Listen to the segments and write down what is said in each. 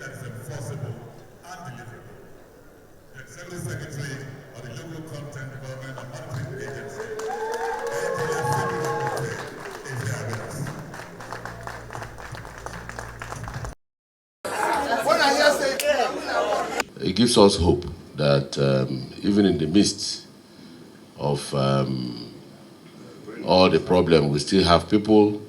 that is enforceable and deliverable. The Executive Secretary of the Local Content Development and Marketing Agency, is here with us. It gives us hope that even in the midst of all the problem, we still have people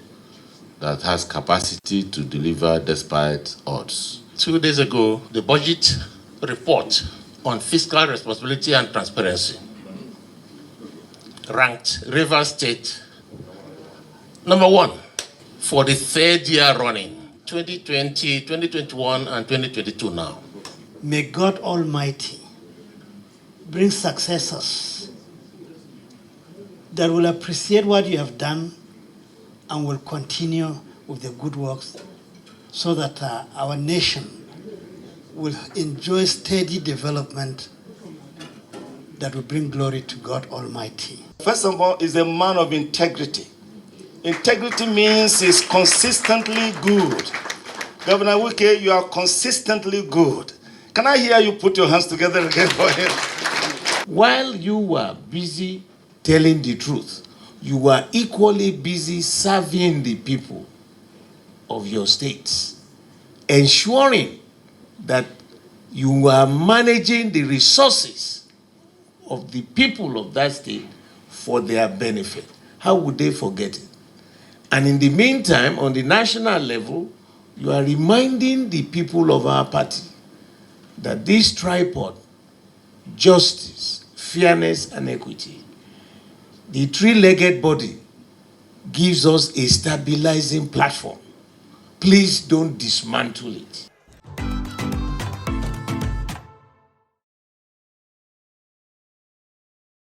that has capacity to deliver despite odds. 2 days ago, the budget report on fiscal responsibility and transparency ranked Rivers State #1 for the 3rd year running, 2020, 2021, and 2022 now. May God Almighty bring successors that will appreciate what you have done and will continue with the good works so that our nation will enjoy steady development that will bring glory to God Almighty. First of all, is a man of integrity. Integrity means he's consistently good. Governor Wike, you are consistently good. Can I hear you put your hands together again for him? While you were busy telling the truth, you were equally busy serving the people of your states, ensuring that you were managing the resources of the people of that state for their benefit. How would they forget it? And in the meantime, on the national level, you are reminding the people of our party that this tripod, justice, fairness, and equity, the three-legged body, gives us a stabilizing platform. Please don't dismantle it.